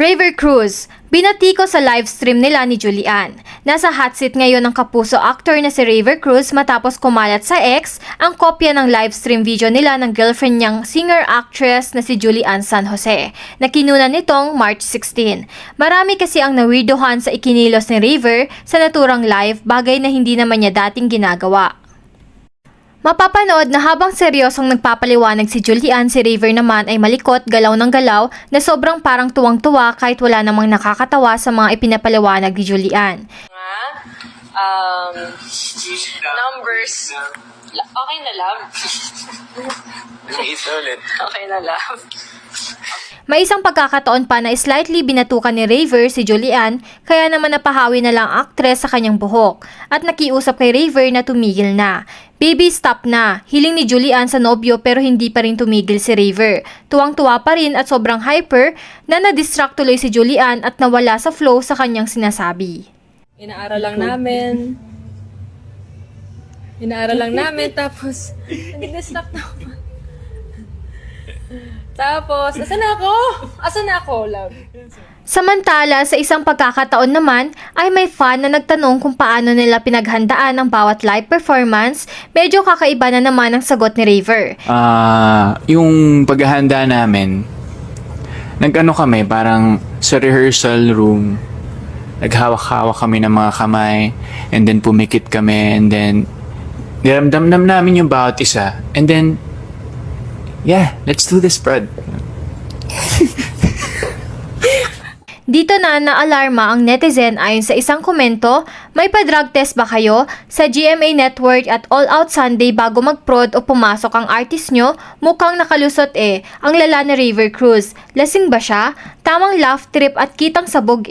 Raver Cruz, binati ko sa livestream nila ni Julian. Nasa hot seat ngayon ng kapuso actor na si Raver Cruz matapos kumalat sa X ang kopya ng livestream video nila ng girlfriend niyang singer-actress na si Julian San Jose na kinunan nitong March 16. Marami kasi ang nawirdohan sa ikinilos ni Raver sa naturang live, bagay na hindi naman niya dating ginagawa. Mapapanood na habang seryosong nagpapaliwanag si Julian, si Raver naman ay malikot, galaw ng galaw na sobrang parang tuwang-tuwa kahit wala namang nakakatawa sa mga ipinapaliwanag ni Julian. Numbers. Okay na, love. Okay na, love. May isang pagkakataon pa na slightly binatukan ni Raver si Julian, kaya naman napahawi na lang ang aktres sa kanyang buhok at nakiusap kay Raver na tumigil na. Baby, stop na. Hiling ni Julian sa nobyo pero hindi pa rin tumigil si Raver. Tuwang-tuwa pa rin at sobrang hyper na na-distract tuloy si Julian at nawala sa flow sa kanyang sinasabi. Inaaral lang namin, tapos nag-distract na ako. Tapos, asan na ako, love? Samantala, sa isang pagkakataon naman, ay may fan na nagtanong kung paano nila pinaghandaan ang bawat live performance. Medyo kakaiba na naman ang sagot ni Raver. Yung paghahanda namin, nag-ano kami, parang sa rehearsal room, naghawak-hawak kami ng mga kamay, and then pumikit kami, and then niramdam namin yung bawat isa, and then yeah, let's do this, Brad. Dito na naalarma ang netizen ayon sa isang komento, may pa-drug test ba kayo? Sa GMA Network at All Out Sunday bago mag-prod o pumasok ang artist nyo, mukhang nakalusot ang lala ni Raver Cruz. Lasing ba siya? Tamang laugh trip at kitang sabog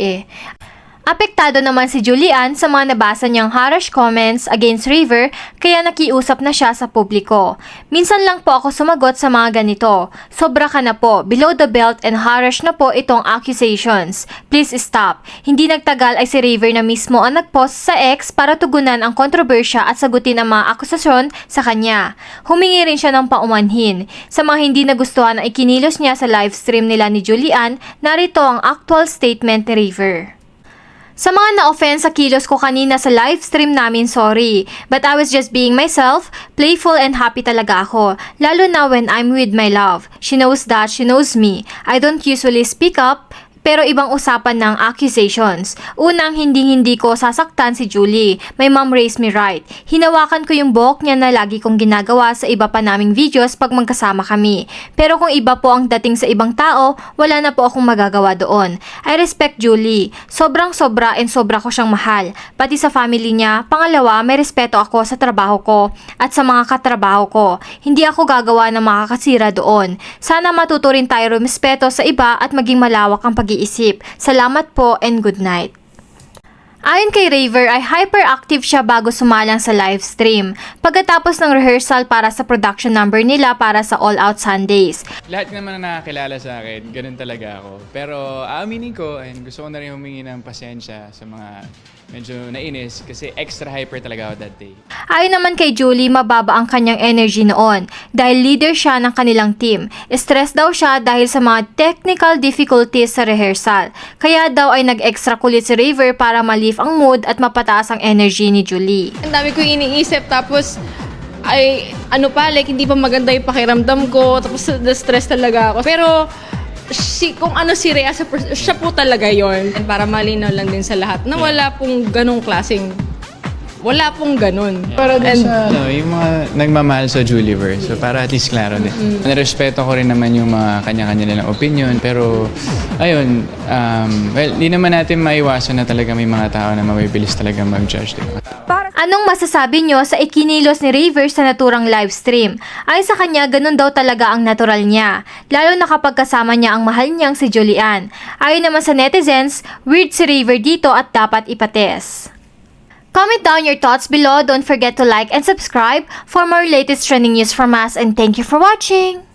Apektado naman si Julian sa mga nabasa niyang harsh comments against Raver, kaya nakiusap na siya sa publiko. Minsan lang po ako sumagot sa mga ganito. Sobra ka na po, below the belt and harsh na po itong accusations. Please stop. Hindi nagtagal ay si Raver na mismo ang nagpost sa X para tugunan ang kontrobersya at sagutin ang mga akusasyon sa kanya. Humingi rin siya ng paumanhin. Sa mga hindi nagustuhan ang ikinilos niya sa livestream nila ni Julian, narito ang actual statement ni Raver. Sa mga na-offense sa kilos ko kanina sa live stream namin, sorry. But I was just being myself, playful and happy talaga ako. Lalo na when I'm with my love. She knows that, she knows me. I don't usually speak up, pero ibang usapan ng accusations. Unang, hindi ko sasaktan si Julie. My mom raised me right. Hinawakan ko yung buhok niya na lagi kong ginagawa sa iba pa naming videos pag magkasama kami. Pero kung iba po ang dating sa ibang tao, wala na po akong magagawa doon. I respect Julie. Sobrang-sobra and sobra ko siyang mahal. Pati sa family niya. Pangalawa, may respeto ako sa trabaho ko at sa mga katrabaho ko. Hindi ako gagawa ng makakasira doon. Sana matuto rin tayo rumespeto sa iba at maging malawak ang pag-iisip. Salamat po and good night. Ayon kay Raver ay hyperactive siya bago sumalang sa live stream pagkatapos ng rehearsal para sa production number nila para sa All Out Sundays. Lahat naman na nakakilala sa akin, ganun talaga ako. Pero aaminin ko, and gusto ko na rin humingi ng pasensya sa mga medyo nainis kasi extra hyper talaga ako that day. Ayon naman kay Julie, mababa ang kanyang energy noon dahil leader siya ng kanilang team. Stress daw siya dahil sa mga technical difficulties sa rehearsal. Kaya daw ay nag-extra kulit si Raver para ma-lift ang mood at mapataas ang energy ni Julie. Ang dami ko iniisip, tapos hindi pa maganda yung pakiramdam ko, tapos na-stress talaga ako. Pero kung ano si Rhea, siya po talaga yon. And para malinaw lang din sa lahat na wala pong ganong klaseng, wala pong ganon. Para din sa yung mga nagmamahal sa Juliverse. So para at least klaro din. Narespeto ko rin naman yung mga kanya-kanya nilang opinion. Pero ayun, di naman natin maiwasan na talaga may mga tao na mabibilis talaga mag-judge. Diba? Anong masasabi nyo sa ikinilos ni Raver sa naturang live stream? Ay sa kanya, ganun daw talaga ang natural niya. Lalo na kapag kasama niya ang mahal niyang si Julian. Ayon naman sa netizens, weird si Raver dito at dapat ipates. Comment down your thoughts below. Don't forget to like and subscribe for more latest trending news from us, and thank you for watching!